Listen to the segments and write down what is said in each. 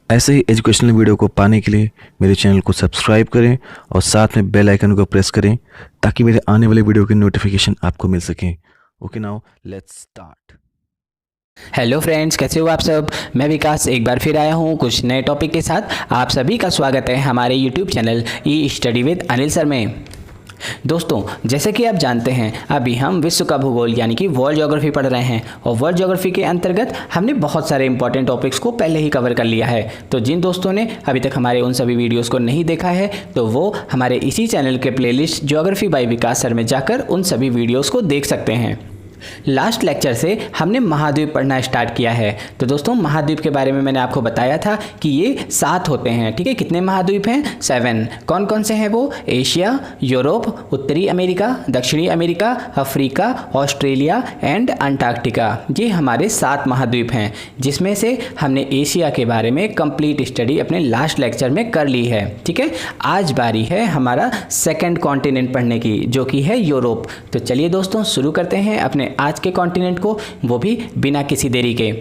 ऐसे ही educational video को पाने के लिए मेरे चैनल को सब्सक्राइब करें और साथ में बेल आइकन को प्रेस करें ताकि मेरे आने वाले वीडियो की नोटिफिकेशन आपको मिल सके। Okay, now let's start. Hello friends, कैसे हो आप सब। मैं विकास एक बार फिर आया हूँ कुछ नए टॉपिक के साथ। आप सभी का स्वागत है हमारे YouTube channel E study with Anil sir में। दोस्तों, जैसे कि आप जानते हैं अभी हम विश्व का भूगोल यानी कि वर्ल्ड ज्योग्राफी पढ़ रहे हैं और वर्ल्ड ज्योग्राफी के अंतर्गत हमने बहुत सारे इंपॉर्टेंट टॉपिक्स को पहले ही कवर कर लिया है। तो जिन दोस्तों ने अभी तक हमारे उन सभी वीडियोस को नहीं देखा है तो वो हमारे इसी चैनल के प्लेलिस्ट ज्योग्राफी बाय विकास सर में जाकर उन सभी वीडियोज़ को देख सकते हैं। लास्ट लेक्चर से हमने महाद्वीप पढ़ना स्टार्ट किया है। तो दोस्तों, महाद्वीप के बारे में मैंने आपको बताया था कि ये 7 होते हैं। ठीक है, कितने महाद्वीप हैं? 7। कौन कौन से हैं वो? एशिया, यूरोप, उत्तरी अमेरिका, दक्षिणी America, Africa, Australia and Antarctica. ये हमारे 7 महाद्वीप हैं, जिसमें से हमने एशिया के बारे में कंप्लीट स्टडी अपने लास्ट लेक्चर में कर ली है। ठीक है, आज बारी है हमारा सेकेंड कॉन्टिनेंट पढ़ने की, जो कि है यूरोप। तो चलिए दोस्तों, शुरू करते हैं अपने आज के कॉन्टिनेंट को, वो भी बिना किसी देरी के।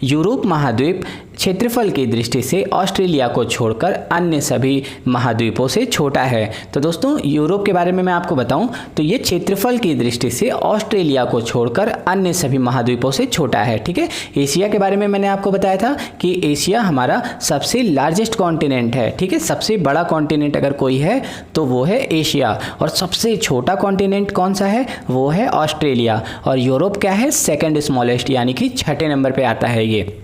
यूरोप महाद्वीप क्षेत्रफल की दृष्टि से ऑस्ट्रेलिया को छोड़कर अन्य सभी महाद्वीपों से छोटा है। तो दोस्तों, यूरोप के बारे में मैं आपको बताऊं तो ये क्षेत्रफल की दृष्टि से ऑस्ट्रेलिया को छोड़कर अन्य सभी महाद्वीपों से छोटा है। ठीक है, एशिया के बारे में मैंने आपको बताया था कि एशिया हमारा सबसे लार्जेस्ट कॉन्टिनेंट है। ठीक है, सबसे बड़ा कॉन्टिनेंट अगर कोई है तो वो है एशिया, और सबसे छोटा कॉन्टिनेंट कौन सा है? वो है ऑस्ट्रेलिया। और यूरोप क्या है? सेकेंड स्मॉलेस्ट, यानी कि 6ठे नंबर पर आता है ये।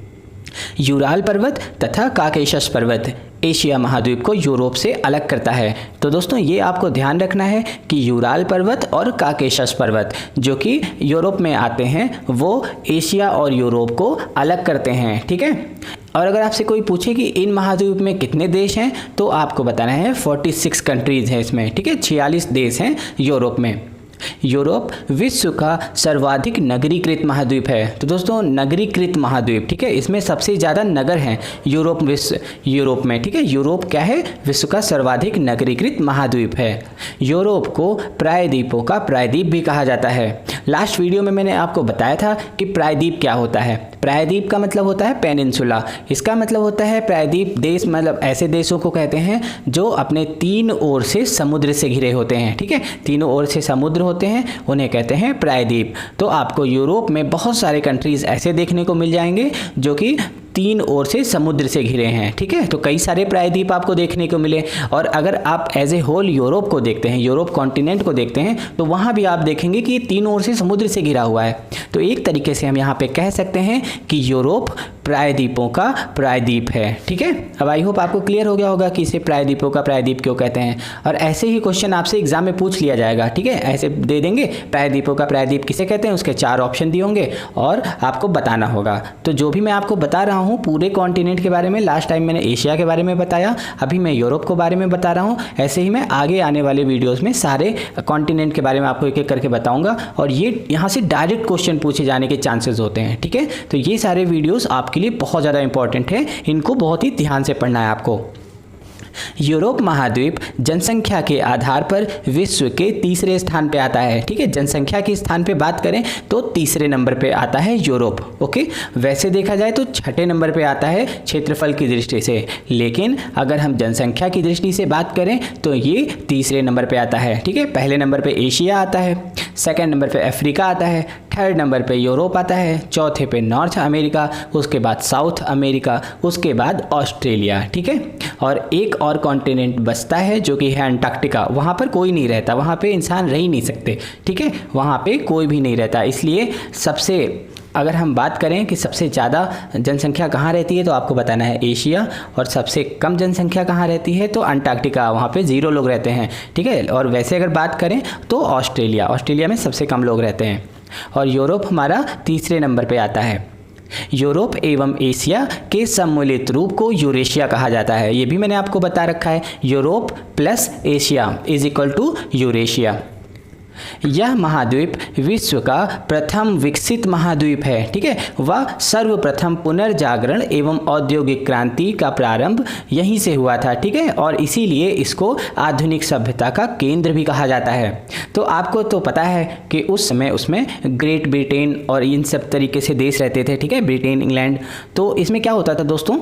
यूराल पर्वत तथा काकेशस पर्वत एशिया महाद्वीप को यूरोप से अलग करता है। तो दोस्तों, ये आपको ध्यान रखना है कि यूराल पर्वत और काकेशस पर्वत जो कि यूरोप में आते हैं वो एशिया और यूरोप को अलग करते हैं। ठीक है, और अगर आपसे कोई पूछे कि इन महाद्वीप में कितने देश हैं तो आपको बताना है 46 कंट्रीज हैं इसमें। ठीक है, 46 देश हैं यूरोप में। यूरोप विश्व का सर्वाधिक नगरीकृत महाद्वीप है। तो दोस्तों, नगरीकृत महाद्वीप, ठीक है, इसमें सबसे ज़्यादा नगर हैं यूरोप में। ठीक है, यूरोप क्या है? विश्व का सर्वाधिक नगरीकृत महाद्वीप है। यूरोप को प्रायद्वीपों का प्रायद्वीप भी कहा जाता है। लास्ट वीडियो में मैंने आपको बताया था कि प्रायद्वीप क्या होता है। प्रायद्वीप का मतलब होता है पेनिनसुला। इसका मतलब होता है प्रायद्वीप देश, मतलब ऐसे देशों को कहते हैं जो अपने 3 ओर से समुद्र से घिरे होते हैं। ठीक है, तीनों ओर से समुद्र होते हैं, उन्हें कहते हैं प्रायद्वीप। तो आपको यूरोप में बहुत सारे कंट्रीज ऐसे देखने को मिल जाएंगे जो कि 3 ओर से समुद्र से घिरे हैं। ठीक है, तो कई सारे प्रायद्वीप आपको देखने को मिले। और अगर आप एज ए होल यूरोप को देखते हैं, यूरोप कॉन्टिनेंट को देखते हैं, तो वहाँ भी आप देखेंगे कि 3 ओर से समुद्र से घिरा हुआ है। तो एक तरीके से हम यहाँ पे कह सकते हैं कि यूरोप प्रायद्वीपों का प्रायद्वीप है। ठीक है, अब आई होप आपको क्लियर हो गया होगा कि इसे प्रायद्वीपों का प्रायद्वीप क्यों कहते हैं। और ऐसे ही क्वेश्चन आपसे एग्जाम में पूछ लिया जाएगा। ठीक है, ऐसे दे देंगे प्रायद्वीपों का प्रायद्वीप किसे कहते हैं, उसके 4 ऑप्शन दिए होंगे और आपको बताना होगा। तो जो भी मैं आपको बता रहा हूँ पूरे कॉन्टिनेंट के बारे में, लास्ट टाइम मैंने एशिया के बारे में बताया, अभी मैं यूरोप के बारे में बता रहा हूँ। ऐसे ही मैं आगे आने वाले वीडियोस में सारे कॉन्टिनेंट के बारे में आपको एक एक करके बताऊंगा और ये यहाँ से डायरेक्ट क्वेश्चन पूछे जाने के चांसेस होते हैं। ठीक है, तो ये सारे वीडियोस आपके लिए बहुत ज़्यादा इंपॉर्टेंट है, इनको बहुत ही ध्यान से पढ़ना है आपको। यूरोप महाद्वीप जनसंख्या के आधार पर विश्व के तीसरे स्थान पे आता है। ठीक है, जनसंख्या के स्थान पे बात करें तो तीसरे नंबर पे आता है यूरोप। ओके, वैसे देखा जाए तो 6ठे नंबर पे आता है क्षेत्रफल की दृष्टि से, लेकिन अगर हम जनसंख्या की दृष्टि से बात करें तो ये तीसरे नंबर पे आता है। ठीक है, पहले नंबर पे एशिया आता है, सेकंड नंबर पे अफ्रीका आता है, थर्ड नंबर पे यूरोप आता है, चौथे पे नॉर्थ अमेरिका, उसके बाद साउथ अमेरिका, उसके बाद ऑस्ट्रेलिया। ठीक है, और एक और कॉन्टिनेंट बचता है जो कि है अंटार्कटिका। वहाँ पर कोई नहीं रहता, वहाँ पे इंसान रह ही नहीं सकते। ठीक है, वहाँ पे कोई भी नहीं रहता। इसलिए सबसे, अगर हम बात करें कि सबसे ज़्यादा जनसंख्या कहाँ रहती है तो आपको बताना है एशिया, और सबसे कम जनसंख्या कहाँ रहती है तो अंटार्कटिका, वहाँ पे 0 लोग रहते हैं। ठीक है, और वैसे अगर बात करें तो ऑस्ट्रेलिया में सबसे कम लोग रहते हैं। और यूरोप हमारा तीसरे नंबर पे आता है। यूरोप एवं एशिया के सम्मिलित रूप को यूरेशिया कहा जाता है। ये भी मैंने आपको बता रखा है, Europe plus Asia is equal to Eurasia. यह महाद्वीप विश्व का प्रथम विकसित महाद्वीप है। ठीक है, वह सर्वप्रथम पुनर्जागरण एवं औद्योगिक क्रांति का प्रारंभ यहीं से हुआ था। ठीक है, और इसीलिए इसको आधुनिक सभ्यता का केंद्र भी कहा जाता है। तो आपको तो पता है कि उस समय उसमें ग्रेट ब्रिटेन और इन सब तरीके से देश रहते थे। ठीक है, ब्रिटेन, इंग्लैंड। तो इसमें क्या होता था दोस्तों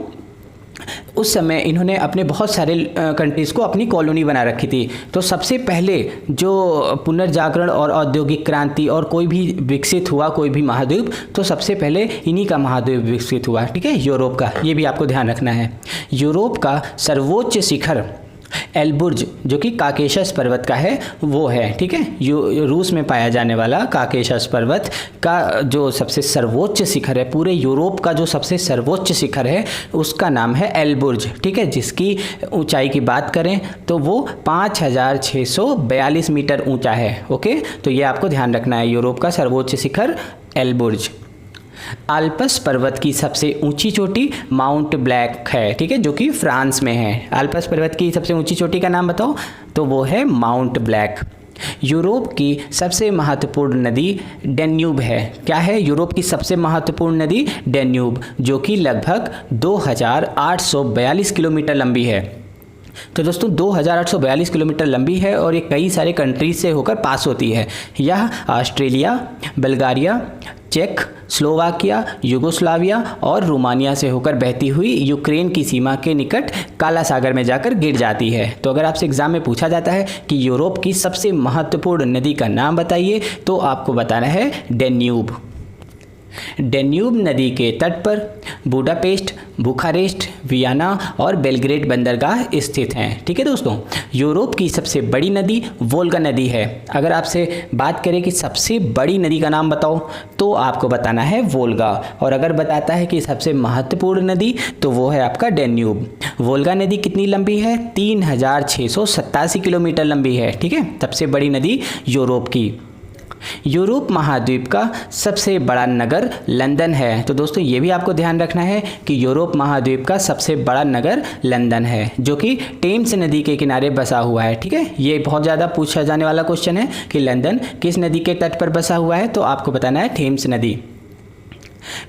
उस समय इन्होंने अपने बहुत सारे कंट्रीज़ को अपनी कॉलोनी बना रखी थी। तो सबसे पहले जो पुनर्जागरण और औद्योगिक क्रांति और कोई भी विकसित हुआ, कोई भी महाद्वीप, तो सबसे पहले इन्हीं का महाद्वीप विकसित हुआ, ठीक है, यूरोप का। ये भी आपको ध्यान रखना है। यूरोप का सर्वोच्च शिखर एलबुर्ज, जो कि काकेशस पर्वत का है, वो है, ठीक है। रूस में पाया जाने वाला काकेशस पर्वत का जो सबसे सर्वोच्च शिखर है, पूरे यूरोप का जो सबसे सर्वोच्च शिखर है, उसका नाम है एलबुर्ज, ठीक है। जिसकी ऊंचाई की बात करें तो वो 5642 मीटर ऊंचा है। ओके, तो ये आपको ध्यान रखना है, यूरोप का सर्वोच्च शिखर एलबुर्ज। आल्प्स पर्वत की सबसे ऊंची चोटी माउंट ब्लैंक है, ठीक है, जो कि फ्रांस में है। आल्प्स पर्वत की सबसे ऊंची चोटी का नाम बताओ, तो वो है माउंट ब्लैंक। यूरोप की सबसे महत्वपूर्ण नदी डेन्यूब है। क्या है यूरोप की सबसे महत्वपूर्ण नदी? डेन्यूब, जो कि लगभग 2842 किलोमीटर लंबी है। तो दोस्तों 2842 किलोमीटर लंबी है और ये कई सारे कंट्रीज से होकर पास होती है। यह ऑस्ट्रेलिया, बल्गारिया, चेक, स्लोवाकिया, यूगोस्लाविया और रोमानिया से होकर बहती हुई यूक्रेन की सीमा के निकट काला सागर में जाकर गिर जाती है। तो अगर आपसे एग्जाम में पूछा जाता है कि यूरोप की सबसे महत्वपूर्ण नदी का नाम बताइए, तो आपको बताना है डेन्यूब। डेन्यूब नदी के तट पर बुडापेस्ट, बुखारेस्ट, वियना और बेलग्रेड बंदरगाह स्थित हैं, ठीक है दोस्तों। यूरोप की सबसे बड़ी नदी वोल्गा नदी है। अगर आपसे बात करें कि सबसे बड़ी नदी का नाम बताओ, तो आपको बताना है वोल्गा। और अगर बताता है कि सबसे महत्वपूर्ण नदी, तो वो है आपका डेन्यूब। वोल्गा नदी कितनी लंबी है? 3687 किलोमीटर लंबी है, ठीक है, सबसे बड़ी नदी यूरोप की। यूरोप महाद्वीप का सबसे बड़ा नगर लंदन है। तो दोस्तों ये भी आपको ध्यान रखना है कि यूरोप महाद्वीप का सबसे बड़ा नगर लंदन है, जो कि टेम्स नदी के किनारे बसा हुआ है, ठीक है। ये बहुत ज़्यादा पूछा जाने वाला क्वेश्चन है कि लंदन किस नदी के तट पर बसा हुआ है, तो आपको बताना है टेम्स नदी।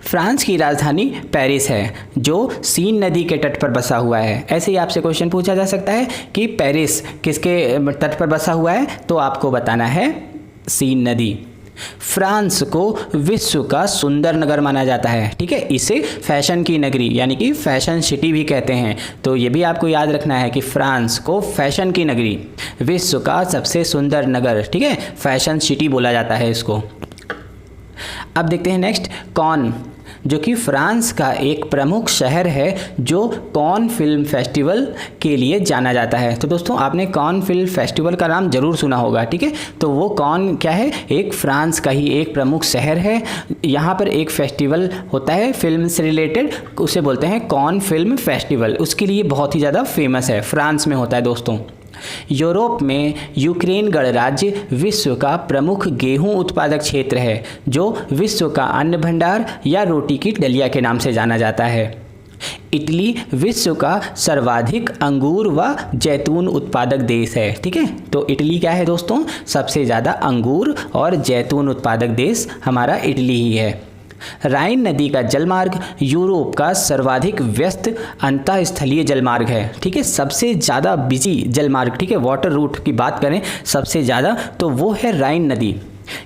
फ्रांस की राजधानी पेरिस है, जो सीन नदी के तट पर बसा हुआ है। ऐसे ही आपसे क्वेश्चन पूछा जा सकता है कि पेरिस किसके तट पर बसा हुआ है, तो आपको बताना है सीन नदी। फ्रांस को विश्व का सुंदर नगर माना जाता है, ठीक है। इसे फैशन की नगरी यानी कि फैशन सिटी भी कहते हैं। तो ये भी आपको याद रखना है कि फ्रांस को फैशन की नगरी, विश्व का सबसे सुंदर नगर, ठीक है, फैशन सिटी बोला जाता है इसको। अब देखते हैं नेक्स्ट, कॉन, जो कि फ्रांस का एक प्रमुख शहर है, जो कॉन फिल्म फेस्टिवल के लिए जाना जाता है। तो दोस्तों आपने कॉन फिल्म फेस्टिवल का नाम जरूर सुना होगा, ठीक है। तो वो कॉन क्या है? एक फ्रांस का ही एक प्रमुख शहर है। यहाँ पर एक फेस्टिवल होता है फिल्म से रिलेटेड, उसे बोलते हैं कॉन फिल्म फेस्टिवल। उसके लिए बहुत ही ज़्यादा फेमस है, फ्रांस में होता है दोस्तों। यूरोप में यूक्रेन गणराज्य विश्व का प्रमुख गेहूं उत्पादक क्षेत्र है, जो विश्व का अन्न भंडार या रोटी की डलिया के नाम से जाना जाता है। इटली विश्व का सर्वाधिक अंगूर व जैतून उत्पादक देश है, ठीक है। तो इटली क्या है दोस्तों? सबसे ज़्यादा अंगूर और जैतून उत्पादक देश हमारा इटली ही है। राइन नदी का जलमार्ग यूरोप का सर्वाधिक व्यस्त अंतःस्थलीय जलमार्ग है, ठीक है, सबसे ज़्यादा बिजी जलमार्ग, ठीक है। वाटर रूट की बात करें सबसे ज़्यादा, तो वो है राइन नदी,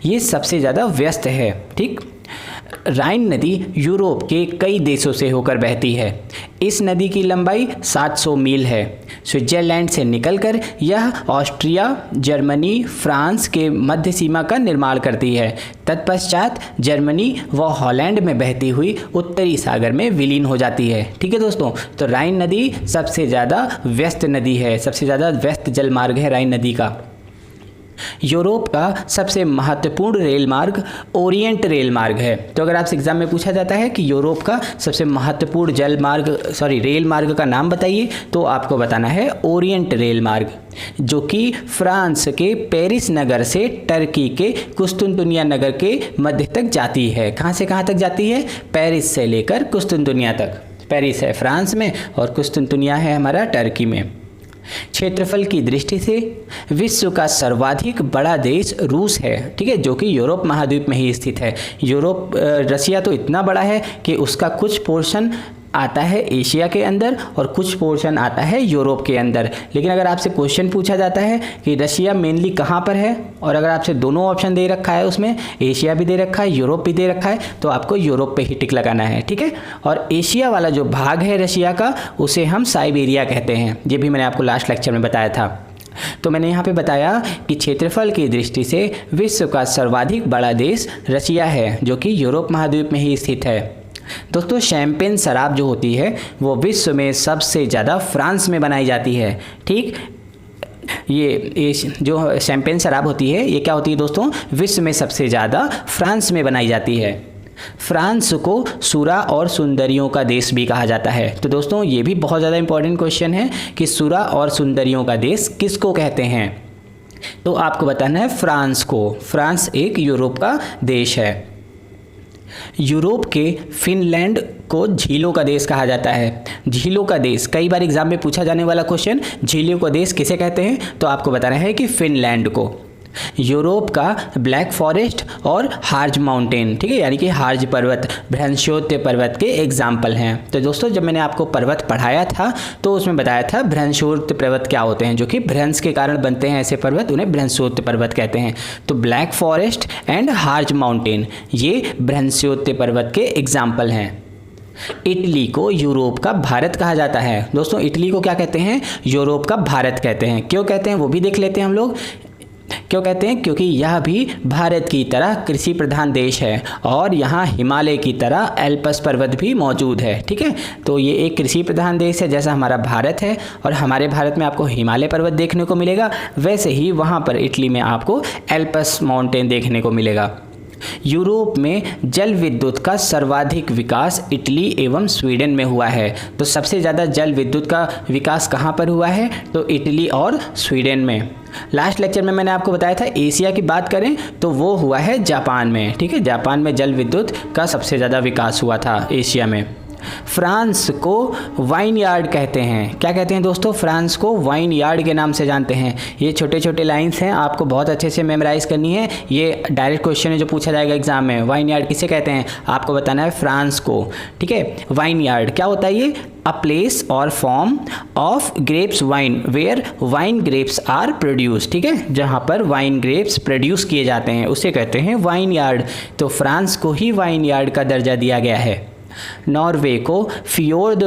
ये सबसे ज़्यादा व्यस्त है, ठीक। राइन नदी यूरोप के कई देशों से होकर बहती है। इस नदी की लंबाई 700 मील है। स्विट्जरलैंड से निकलकर यह ऑस्ट्रिया, जर्मनी, फ्रांस के मध्य सीमा का निर्माण करती है। तत्पश्चात जर्मनी व हॉलैंड में बहती हुई उत्तरी सागर में विलीन हो जाती है, ठीक है दोस्तों। तो राइन नदी सबसे ज़्यादा व्यस्त नदी है, सबसे ज़्यादा व्यस्त जलमार्ग है राइन नदी का। यूरोप का सबसे महत्वपूर्ण रेल मार्ग ओरिएंट रेल मार्ग है। तो अगर आपसे एग्जाम में पूछा जाता है कि यूरोप का सबसे महत्वपूर्ण रेल मार्ग का नाम बताइए, तो आपको बताना है ओरिएंट रेल मार्ग, जो कि फ्रांस के पेरिस नगर से टर्की के कुस्तुनतुनिया नगर के मध्य तक जाती है। कहाँ से कहाँ तक जाती है? पेरिस से लेकर कुस्तुनतुनिया तक। पेरिस है फ्रांस में और कुस्तुनतुनिया है हमारा टर्की में। क्षेत्रफल की दृष्टि से विश्व का सर्वाधिक बड़ा देश रूस है, ठीक है, जो कि यूरोप महाद्वीप में ही स्थित है। रसिया तो इतना बड़ा है कि उसका कुछ पोर्शन आता है एशिया के अंदर और कुछ पोर्शन आता है यूरोप के अंदर। लेकिन अगर आपसे क्वेश्चन पूछा जाता है कि रशिया मेनली कहाँ पर है, और अगर आपसे दोनों ऑप्शन दे रखा है, उसमें एशिया भी दे रखा है, यूरोप भी दे रखा है, तो आपको यूरोप पे ही टिक लगाना है, ठीक है। और एशिया वाला जो भाग है रशिया का, उसे हम साइबेरिया कहते हैं। ये भी मैंने आपको लास्ट लेक्चर में बताया था। तो मैंने यहाँ पे बताया कि क्षेत्रफल की दृष्टि से विश्व का सर्वाधिक बड़ा देश रशिया है, जो कि यूरोप महाद्वीप में ही स्थित है। दोस्तों, शैंपेन शराब जो होती है वो विश्व में सबसे ज़्यादा फ्रांस में बनाई जाती है, ठीक। ये जो शैंपेन शराब होती है ये क्या होती है दोस्तों, विश्व में सबसे ज़्यादा फ्रांस में बनाई जाती है। फ्रांस को सुरा और सुंदरियों का देश भी कहा जाता है। तो दोस्तों, ये भी बहुत ज़्यादा इंपॉर्टेंट क्वेश्चन है कि सुरा और सुंदरियों का देश किसको कहते हैं। तो आपको बताना है फ्रांस को। फ्रांस एक यूरोप का देश है। यूरोप के फिनलैंड को झीलों का देश कहा जाता है। झीलों का देश, कई बार एग्जाम में पूछा जाने वाला क्वेश्चन, झीलों का देश किसे कहते हैं, तो आपको बताना है कि फिनलैंड को। यूरोप का ब्लैक फॉरेस्ट और हार्ज माउंटेन, ठीक है, यानी कि हार्ज पर्वत, भ्रंशोत्य पर्वत के एग्जाम्पल हैं। तो दोस्तों, जब मैंने आपको पर्वत पढ़ाया था तो उसमें बताया था भ्रंशोत्य पर्वत क्या होते हैं, जो कि भ्रंश के कारण बनते हैं ऐसे पर्वत, उन्हें भ्रंशोत्य पर्वत कहते हैं। तो black forest and hertz mountain ये भ्रंशोत्य पर्वत के एग्जाम्पल हैं। इटली को यूरोप का भारत कहा जाता है। दोस्तों, इटली को क्या कहते हैं, यूरोप का भारत कहते हैं। क्यों कहते हैं वो भी देख लेते हैं हम लोग। क्यों कहते हैं, क्योंकि यह भी भारत की तरह कृषि प्रधान देश है और यहाँ हिमालय की तरह एल्पस पर्वत भी मौजूद है, ठीक है। तो ये एक कृषि प्रधान देश है, जैसा हमारा भारत है, और हमारे भारत में आपको हिमालय पर्वत देखने को मिलेगा, वैसे ही वहाँ पर इटली में आपको एल्पस माउंटेन देखने को मिलेगा। यूरोप में जल विद्युत का सर्वाधिक विकास इटली एवं स्वीडन में हुआ है। तो सबसे ज़्यादा जल विद्युत का विकास कहाँ पर हुआ है, तो इटली और स्वीडन में। लास्ट लेक्चर में मैंने आपको बताया था एशिया की बात करें तो वो हुआ है जापान में, ठीक है। जापान में जल विद्युत का सबसे ज़्यादा विकास हुआ था एशिया में। फ्रांस को वाइन यार्ड कहते हैं। क्या कहते हैं दोस्तों, फ्रांस को वाइन यार्ड के नाम से जानते हैं। ये छोटे छोटे लाइंस हैं, आपको बहुत अच्छे से मेमोराइज करनी है। ये डायरेक्ट क्वेश्चन है जो पूछा जाएगा एग्जाम में। वाइन यार्ड किसे कहते हैं, आपको बताना है फ्रांस को, ठीक है। वाइन यार्ड क्या होता है, ये अ प्लेस और form of grapes wine where wine grapes are produce, ठीक है, जहाँ पर वाइन ग्रेप्स प्रोड्यूस किए जाते हैं उसे कहते हैं वाइन यार्ड। तो फ्रांस को ही वाइन यार्ड का दर्जा दिया गया है। नॉर्वे को फियोर्ड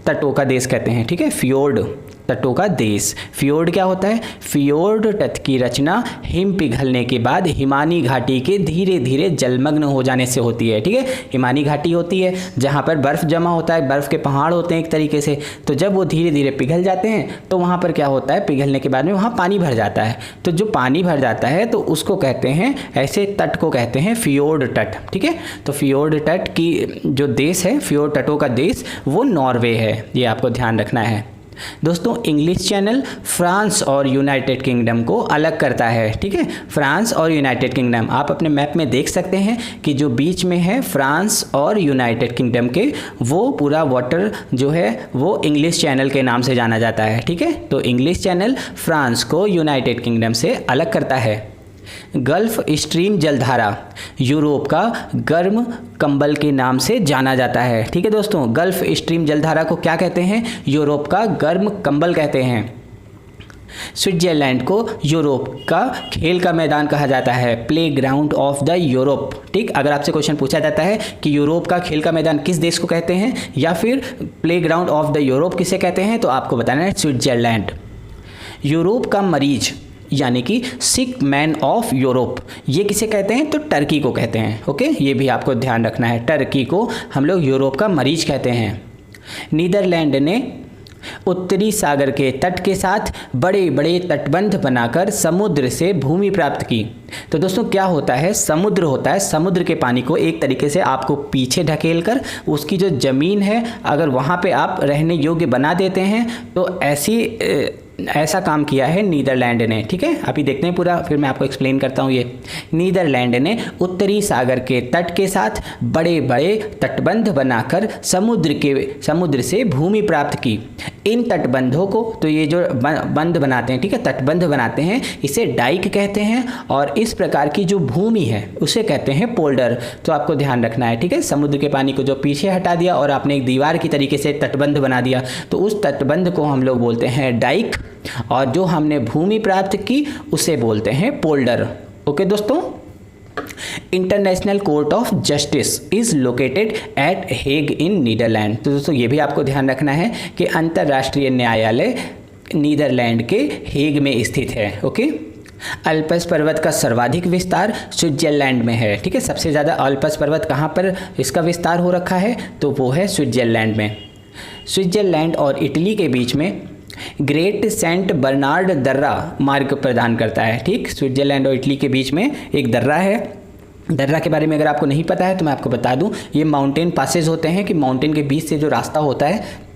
तटों का देश कहते हैं, ठीक है, फियोर्ड तटों का देश। फियोर्ड क्या होता है, फियोर्ड तट की रचना हिम पिघलने के बाद हिमानी घाटी के धीरे धीरे जलमग्न हो जाने से होती है, ठीक है। हिमानी घाटी होती है जहाँ पर बर्फ़ जमा होता है, बर्फ़ के पहाड़ होते हैं एक तरीके से, तो जब वो धीरे धीरे पिघल जाते हैं तो वहाँ पर क्या होता है, पिघलने के बाद में वहाँ पानी भर जाता है। तो जो पानी भर जाता है तो उसको कहते हैं, ऐसे तट को कहते हैं फियोर्ड तट, ठीक है। तो फियोर्ड तट की जो देश है, फियोर्ड तटों का देश, वो नॉर्वे है। ये आपको ध्यान रखना है। दोस्तों, इंग्लिश चैनल फ्रांस और यूनाइटेड किंगडम को अलग करता है, ठीक है। फ्रांस और यूनाइटेड किंगडम आप अपने मैप में देख सकते हैं कि जो बीच में है फ्रांस और यूनाइटेड किंगडम के, वो पूरा वाटर जो है वो इंग्लिश चैनल के नाम से जाना जाता है, ठीक है। तो इंग्लिश चैनल फ्रांस को यूनाइटेड किंगडम से अलग करता है। गल्फ स्ट्रीम जलधारा यूरोप का गर्म कंबल के नाम से जाना जाता है, ठीक है दोस्तों। गल्फ स्ट्रीम जलधारा को क्या कहते हैं, यूरोप का गर्म कंबल कहते हैं। स्विट्जरलैंड को यूरोप का खेल का मैदान कहा जाता है, play ground of the Europe, ठीक। अगर आपसे क्वेश्चन पूछा जाता है कि यूरोप का खेल का मैदान किस देश को कहते हैं या फिर play ground of the Europe किसे कहते हैं, तो आपको बताना है स्विट्जरलैंड। यूरोप का मरीज यानी कि सिक मैन ऑफ यूरोप, ये किसे कहते हैं, तो टर्की को कहते हैं, ओके। ये भी आपको ध्यान रखना है, टर्की को हम लोग यूरोप का मरीज कहते हैं। नीदरलैंड ने उत्तरी सागर के तट के साथ बड़े बड़े तटबंध बनाकर समुद्र से भूमि प्राप्त की। तो दोस्तों, क्या होता है, समुद्र होता है, समुद्र के पानी को एक तरीके से आपको पीछे ढकेल कर उसकी जो ज़मीन है अगर वहाँ पे आप रहने योग्य बना देते हैं तो ऐसी ऐसा काम किया है नीदरलैंड ने, ठीक है। अभी देखते हैं पूरा, फिर मैं आपको एक्सप्लेन करता हूँ। ये नीदरलैंड ने उत्तरी सागर के तट के साथ बड़े बड़े तटबंध बनाकर समुद्र से भूमि प्राप्त की। इन तटबंधों को, तो ये जो बंध बनाते हैं, ठीक है, तटबंध बनाते हैं, इसे डाइक कहते हैं। और इस प्रकार की जो भूमि है उसे कहते हैं पोल्डर। तो आपको ध्यान रखना है, ठीक है। समुद्र के पानी को जो पीछे हटा दिया और आपने एक दीवार की तरीके से तटबंध बना दिया, तो उस तटबंध को हम लोग बोलते हैं डाइक, और जो हमने भूमि प्राप्त की उसे बोलते हैं पोल्डर। ओके दोस्तों। International Court of Justice is located at Hague in Netherland. तो दोस्तों ये भी आपको ध्यान रखना है कि अंतर्राष्ट्रीय न्यायालय नीदरलैंड के हेग में स्थित है। ओके। अल्पस पर्वत का सर्वाधिक विस्तार स्विट्जरलैंड में है, ठीक है। सबसे ज़्यादा अल्पस पर्वत कहाँ पर इसका विस्तार हो रखा है, तो वो है स्विट्जरलैंड में। स्विट्जरलैंड और इटली के बीच में ग्रेट सेंट बर्नार्ड दर्रा मार्ग प्रदान करता है, ठीक। स्विट्जरलैंड और इटली के बीच में एक दर्रा है। दर्रा के बारे में अगर आपको नहीं पता है तो मैं आपको बता दूं, ये माउंटेन पासेज होते हैं कि माउंटेन के बीच से जो रास्ता होता है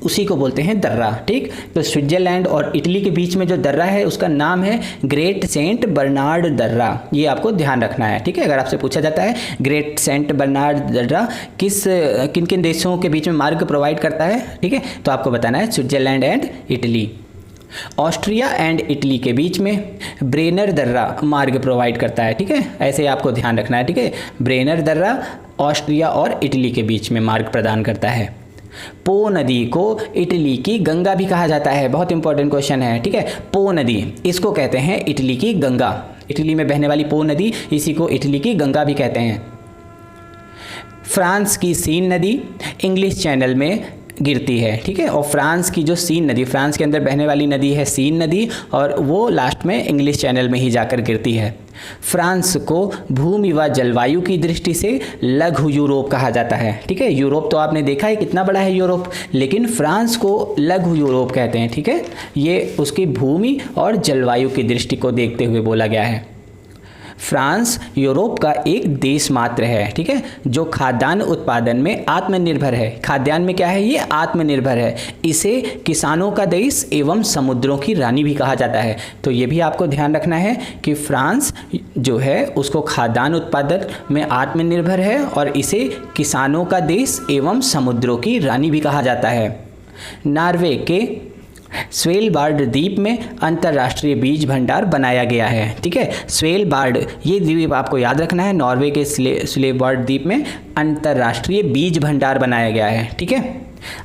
उसी को बोलते हैं दर्रा, ठीक। तो स्विट्जरलैंड और इटली के बीच में जो दर्रा है उसका नाम है ग्रेट सेंट बर्नार्ड दर्रा। ये आपको ध्यान रखना है, ठीक है। अगर आपसे पूछा जाता है ग्रेट सेंट बर्नार्ड दर्रा किन किन देशों के बीच में मार्ग प्रोवाइड करता है, ठीक है, तो आपको बताना है Switzerland and Italy. Austria and Italy के बीच में ब्रेनर दर्रा मार्ग प्रोवाइड करता है, ठीक है। ऐसे आपको ध्यान रखना है, ठीक है। ब्रेनर दर्रा ऑस्ट्रिया और इटली के बीच में मार्ग प्रदान करता है। पो नदी को इटली की गंगा भी कहा जाता है। बहुत इंपॉर्टेंट क्वेश्चन है, ठीक है। पो नदी, इसको कहते हैं इटली की गंगा। इटली में बहने वाली पो नदी, इसी को इटली की गंगा भी कहते हैं। फ्रांस की सीन नदी इंग्लिश चैनल में गिरती है, ठीक है। और फ्रांस की जो सीन नदी, फ्रांस के अंदर बहने वाली नदी है सीन नदी, और वो लास्ट में इंग्लिश चैनल में ही जाकर गिरती है। फ्रांस को भूमि व जलवायु की दृष्टि से लघु यूरोप कहा जाता है, ठीक है। यूरोप तो आपने देखा है कितना बड़ा है यूरोप, लेकिन फ्रांस को लघु यूरोप कहते हैं, ठीक है। ये उसकी भूमि और जलवायु की दृष्टि को देखते हुए बोला गया है। फ्रांस यूरोप का एक देश मात्र है, ठीक है, जो खाद्यान्न उत्पादन में आत्मनिर्भर है। खाद्यान्न में क्या है, ये आत्मनिर्भर है। इसे किसानों का देश एवं समुद्रों की रानी भी कहा जाता है। तो ये भी आपको ध्यान रखना है कि फ्रांस जो है उसको खाद्यान्न उत्पादन में आत्मनिर्भर है और इसे किसानों का देश एवं समुद्रों की रानी भी कहा जाता है। नॉर्वे के स्वेलबार्ड द्वीप में अंतर्राष्ट्रीय बीज भंडार बनाया गया है, ठीक है। स्वेलबार्ड, ये द्वीप आपको याद रखना है। नॉर्वे के स्वेलबार्ड द्वीप में अंतर्राष्ट्रीय बीज भंडार बनाया गया है, ठीक है।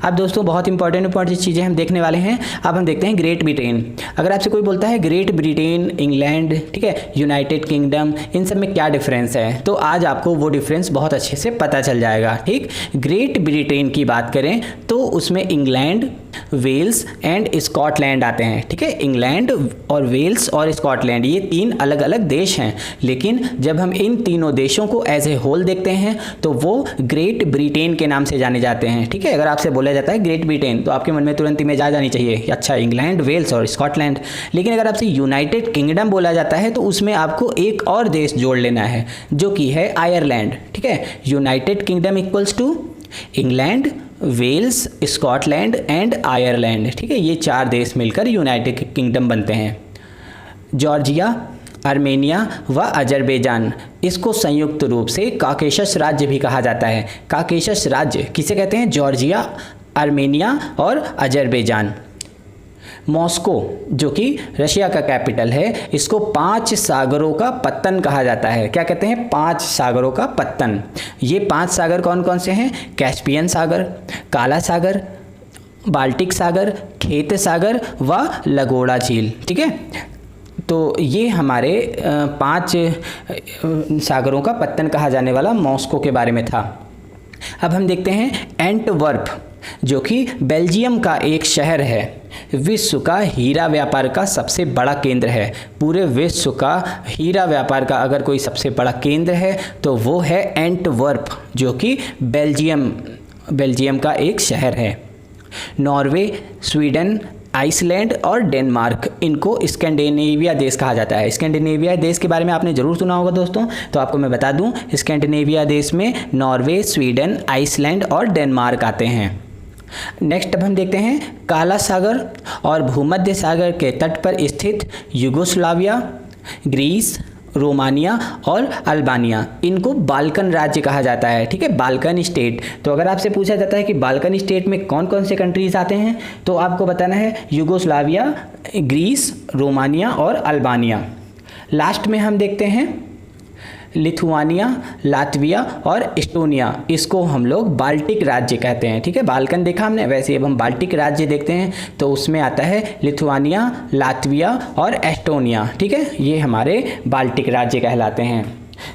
अब दोस्तों बहुत इंपॉर्टेंट चीज़ें हम देखने वाले हैं। अब हम देखते हैं ग्रेट ब्रिटेन। अगर आपसे कोई बोलता है ग्रेट ब्रिटेन, इंग्लैंड, ठीक है, यूनाइटेड किंगडम, इन सब में क्या डिफरेंस है, तो आज आपको वो डिफरेंस बहुत अच्छे से पता चल जाएगा, ठीक। ग्रेट ब्रिटेन की बात करें तो उसमें इंग्लैंड, वेल्स एंड स्कॉटलैंड आते हैं, ठीक है। इंग्लैंड और वेल्स और स्कॉटलैंड ये तीन अलग अलग देश हैं, लेकिन जब हम इन तीनों देशों को एज ए होल देखते हैं तो वो ग्रेट ब्रिटेन के नाम से जाने जाते हैं, ठीक है। अगर आपसे बोला जाता है ग्रेट ब्रिटेन तो आपके मन में तुरंत इमेज आ जानी चाहिए कि अच्छा इंग्लैंड, वेल्स और स्कॉटलैंड। लेकिन अगर आपसे यूनाइटेड किंगडम बोला जाता है तो उसमें आपको एक और देश जोड़ लेना है जो कि है आयरलैंड, ठीक है। United Kingdom equals to England, Wales, Scotland and Ireland, ठीक है। ये चार देश मिलकर यूनाइटेड किंगडम बनते हैं। जॉर्जिया, आर्मेनिया व अजरबैजान, इसको संयुक्त रूप से काकेशस राज्य भी कहा जाता है। काकेशस राज्य किसे कहते हैं, जॉर्जिया, आर्मेनिया और अजरबैजान। मॉस्को जो कि रशिया का कैपिटल है, इसको 5 सागरों का पत्तन कहा जाता है। क्या कहते हैं, 5 सागरों का पत्तन। ये 5 सागर कौन कौन से हैं, कैस्पियन सागर, काला सागर, बाल्टिक सागर, खेत सागर व लगोड़ा झील, ठीक है। तो ये हमारे 5 सागरों का पत्तन कहा जाने वाला मॉस्को के बारे में था। अब हम देखते हैं एंटवर्प जो कि बेल्जियम का एक शहर है, विश्व का हीरा व्यापार का सबसे बड़ा केंद्र है। पूरे विश्व का हीरा व्यापार का अगर कोई सबसे बड़ा केंद्र है तो वो है एंटवर्प जो कि बेल्जियम का एक शहर है। नॉर्वे, स्वीडन, आइसलैंड और डेनमार्क, इनको स्कैंडिनेविया देश कहा जाता है। स्कैंडिनेविया देश के बारे में आपने ज़रूर सुना होगा दोस्तों, तो आपको मैं बता दूं स्कैंडिनेविया देश में नॉर्वे, स्वीडन, आइसलैंड और डेनमार्क आते हैं। नेक्स्ट अब हम देखते हैं काला सागर और भूमध्य सागर के तट पर स्थित यूगोस्लाविया, ग्रीस, रोमानिया और अल्बानिया, इनको बाल्कन राज्य कहा जाता है। ठीक है, बाल्कन स्टेट। तो अगर आपसे पूछा जाता है कि बाल्कन स्टेट में कौन कौन से कंट्रीज आते हैं, तो आपको बताना है यूगोस्लाविया, ग्रीस, रोमानिया और अल्बानिया। लास्ट में हम देखते हैं लिथुआनिया, लातविया और एस्टोनिया, इसको हम लोग बाल्टिक राज्य कहते हैं। ठीक है, बाल्कन देखा हमने, वैसे अब हम बाल्टिक राज्य देखते हैं तो उसमें आता है लिथुआनिया, लातविया और एस्टोनिया। ठीक है, ये हमारे बाल्टिक राज्य कहलाते हैं।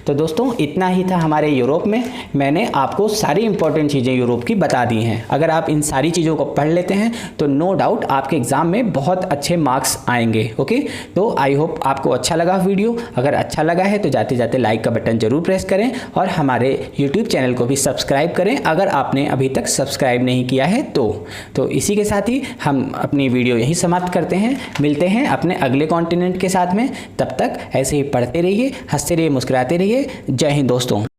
तो दोस्तों इतना ही था हमारे यूरोप में। मैंने आपको सारी इंपॉर्टेंट चीज़ें यूरोप की बता दी हैं। अगर आप इन सारी चीज़ों को पढ़ लेते हैं तो नो डाउट आपके एग्ज़ाम में बहुत अच्छे मार्क्स आएंगे। ओके, तो आई होप आपको अच्छा लगा वीडियो। अगर अच्छा लगा है तो जाते जाते लाइक का बटन ज़रूर प्रेस करें और हमारे यूट्यूब चैनल को भी सब्सक्राइब करें अगर आपने अभी तक सब्सक्राइब नहीं किया है तो इसी के साथ ही हम अपनी वीडियो यहीं समाप्त करते हैं। मिलते हैं अपने अगले कॉन्टिनेंट के साथ में। तब तक ऐसे ही पढ़ते रहिए, हंसते रहिए, मुस्कुराते रहिए। जय हिंद दोस्तों।